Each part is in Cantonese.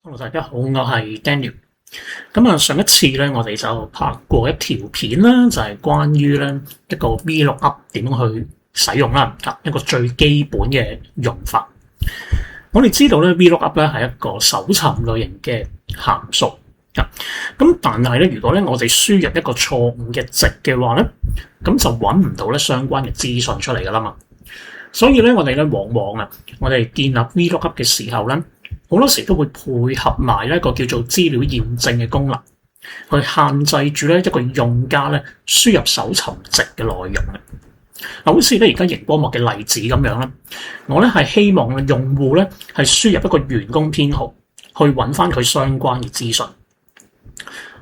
Hello，大家好，我係 Daniel。上一次咧，我哋就拍過一條片啦，就係關於咧一個 VLOOKUP 點樣去使用啦，一個最基本嘅用法。我哋知道咧 VLOOKUP 咧係一個搜尋類型嘅函數。咁但係咧，如果咧我哋輸入一個錯誤嘅值嘅話咧，咁就揾唔到咧相關嘅資訊出嚟噶啦嘛。所以咧，我哋咧往往我哋建立 VLOOKUP 嘅時候咧，好多時都會配合埋一個叫做資料驗證嘅功能，去限制住咧一個用家咧輸入搜尋值嘅內容嘅。好似咧而家熒光幕嘅例子咁樣啦，我咧係希望用戶咧係輸入一個員工編號，去揾翻佢相關嘅資訊。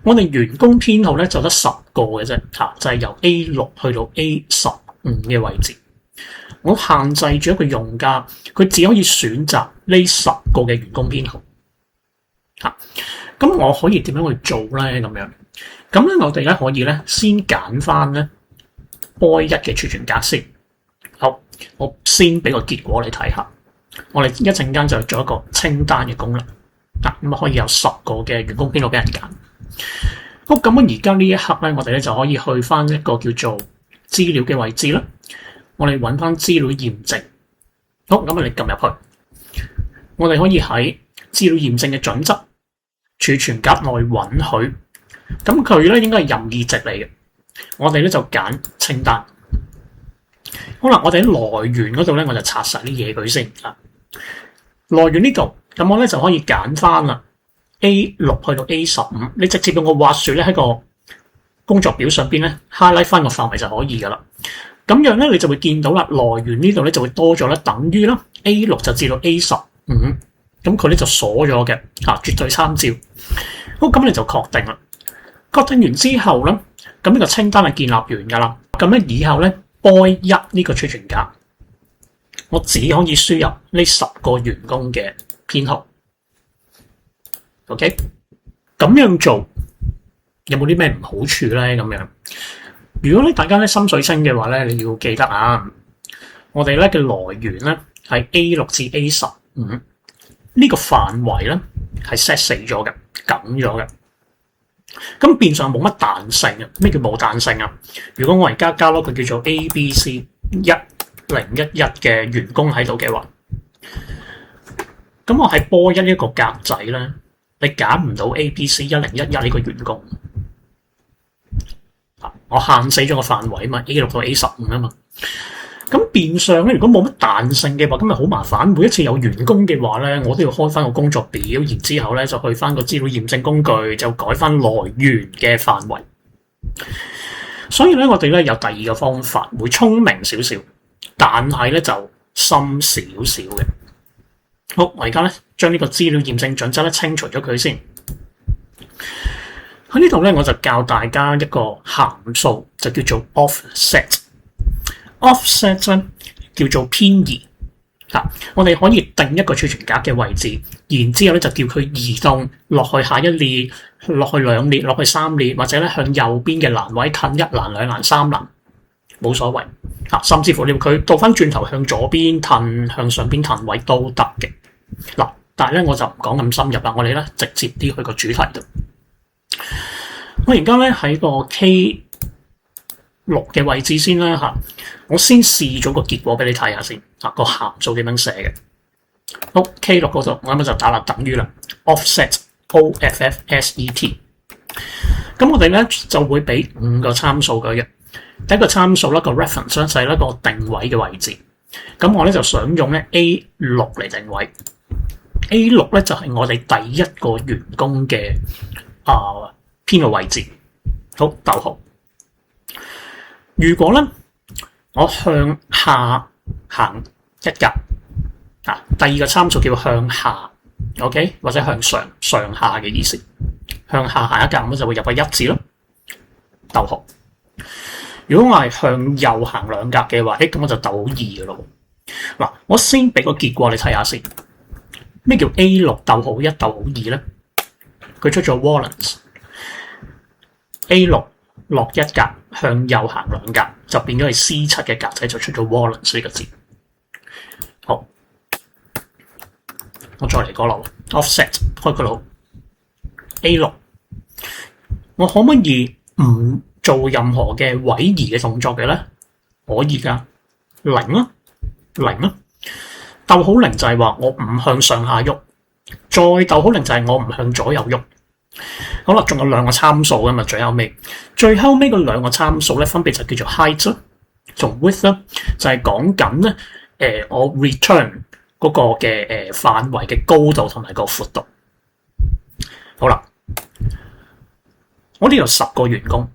我哋員工編號咧就得10個嘅啫，就係由 A6 去到 A15嘅位置。我限制住一個用家，佢只可以選擇呢10個嘅員工編號。咁我可以點樣去做咧？咁咧我哋咧可以咧先揀翻咧 boy 1嘅儲存格先。好，我先俾個結果你睇下。我哋一陣間就做一個清單嘅功能。咁可以有10個嘅員工編號俾人揀。好，咁而家呢一刻咧，我哋咧就可以去翻一個叫做資料嘅位置啦。我哋揾翻資料驗證。好，咁我哋撳入去，我哋可以喺資料驗證嘅準則儲存格內允許。咁佢咧應該係任意值嚟嘅。我哋咧就揀清單。好啦，我哋喺來源嗰度咧，我就拆晒啲嘢佢先。來源呢度，咁我咧就可以揀翻啦。A6 去到 A15，你直接用個滑鼠咧喺個工作表上邊咧 highlight 翻個範圍就可以噶啦。咁樣咧，你就會見到啦，來源呢度咧就會多咗啦，等於啦 A6 就至到 A15，咁佢咧就鎖咗嘅，絕對參照。好，咁你就確定啦。確定完之後咧，咁呢個清單係建立完噶啦。咁咧以後咧 boy 1呢個儲存格，我只可以輸入呢10個員工嘅編號。OK， 咁樣做有冇啲咩唔好處咧？咁樣，如果咧大家咧心水清嘅話咧，你要記得我哋咧嘅來源咧係 A6 至 A15，呢個範圍咧係 set 死咗嘅，緊咗嘅。咁變相冇乜彈性啊？咩叫冇彈性啊？如果我而家加多個叫做 ABC 1011嘅員工喺度嘅話，咁我喺波1呢個格仔咧，你揀唔到 ABC 1011呢個員工，我限死咗個範圍啊嘛 ，A6 到 A15啊嘛。咁變相咧，如果冇乜彈性嘅話，咁咪好麻煩。每一次有員工嘅話咧，我都要開翻個工作表，然之後咧就去翻個資料驗證工具，就改翻來源嘅範圍。所以咧，我哋咧有第二個方法，會聰明少少，但係咧就深少少嘅。好，我而家咧將呢個資料驗證準則咧清除咗佢先。喺呢度咧，我就教大家一個函數，就叫做 offset。offset 咧叫做偏移。我哋可以定一個儲存格嘅位置，然之後咧就叫佢移動落去下一列，落去2列，落去3列，或者咧向右邊嘅欄位近1欄、2欄、3欄，冇所謂。甚至乎你佢倒翻轉頭向左邊褪，向上邊褪位都得嘅。但係咧我就唔講咁深入啦，我哋咧直接啲去個主題度。我而家咧喺個 K6 嘅位置先啦，我先試咗個結果俾你睇下先，個函數點樣寫嘅。好， K6 嗰度我啱啱就打啦，等於啦 offset OFFSET。咁我哋咧就會俾5個參數佢嘅。第一個參數咧個 reference 就係一個定位嘅位置。咁我咧就想用咧 A6 嚟定位。A6 咧就係我哋第一個員工嘅編號位置。好，逗號。如果咧我向下行一格，第二個參數叫向下 ，OK， 或者向上下嘅意思。向下行一格，咁就會入個1字咯。逗號。如果我係向右行2格嘅話，咁我就逗號2嘅咯。我先俾個結果你睇下先。咩叫 A6 逗號1逗號2咧？佢出咗 Wallens。A6 落1格，向右行2格，就變咗係 C7 嘅格仔，就出咗 Wallens 呢個字。好，我再嚟嗰度。offset 開個腦 A6，我可唔可以唔做任何嘅位移嘅動作嘅咧？可以㗎，零啊，逗號零就係話我唔向上下喐，再逗號零就係我唔向左右喐。好啦，仲有兩個參數㗎嘛，最後尾嗰兩個參數咧，分別就叫做 height 同 width 啦，就係講緊咧我 return 嗰個嘅範圍嘅高度同埋個闊度。好啦，我呢度10個員工，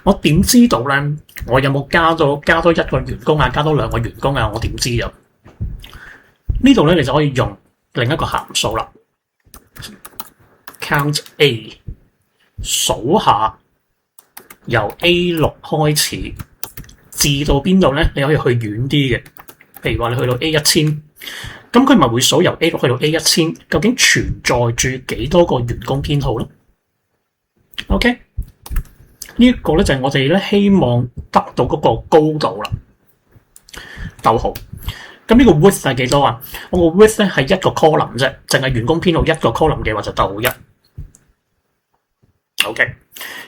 我點知道咧？我有冇加多一個員工啊？加多2個員工啊？我點知啊？呢度咧，你就可以用另一個函數啦。Count A 數下由 A6 開始至到邊度咧？你可以去遠啲嘅，譬如話你去到 A1000，咁佢咪會數由 A6 去到 A1000，究竟存在住幾多個員工編號咧 ？OK， 呢一個咧就係我哋咧希望得到嗰個高度啦。逗號。咁呢個 width 係幾多啊？我個 width 咧係一個 column 啫，淨係員工編號一個 column 嘅話就逗號1。OK，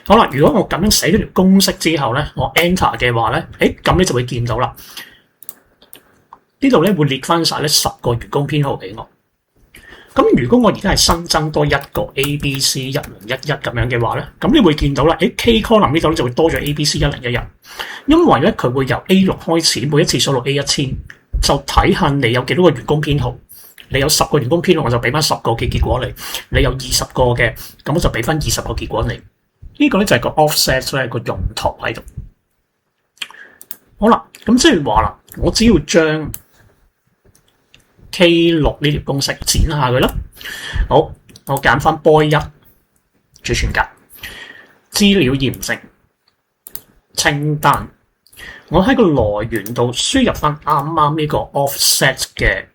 好啦，如果我咁樣寫咗條公式之後咧，我 enter 嘅話咧，咁你就會見到啦。呢度咧會列翻晒咧10個員工編號俾我。咁如果我而家係新增多一個 ABC 1011咁樣嘅話咧，咁你會見到啦，K column 呢度咧就會多咗 ABC 1011，因為咧佢會由 A6 開始，每一次數到 A1000。就睇下你有幾多個員工編號，你有10個員工編號，我就俾翻10個嘅結果你；你有20個嘅，咁我就俾翻20個結果你。呢個咧就係個 offset 咧個用途喺度。好啦，咁即係話啦，我只要將 K6 呢條公式剪下佢啦。好，我揀翻 boy 1儲存格，資料驗證清單。我喺個來源度輸入翻啱啱呢個 offset 嘅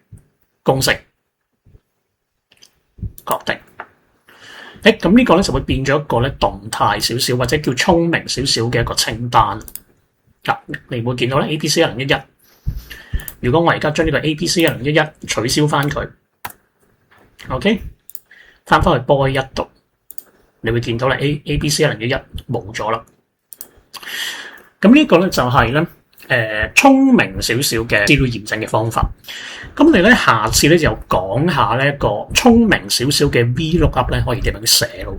公式，確定。咁呢個咧就會變咗一個咧動態少少或者叫聰明少少嘅一個清單。你會見到咧 ABC 1011。如果我而家將呢個 ABC 1011取消翻佢 ，OK， 翻去 boy 1度，你會見到咧 ABC 1011冇咗啦。咁呢個咧就係咧聰明少少嘅資料驗證嘅方法。咁你咧下次咧就講下呢一個聰明少少嘅 VLOOKUP 咧可以點樣寫咯。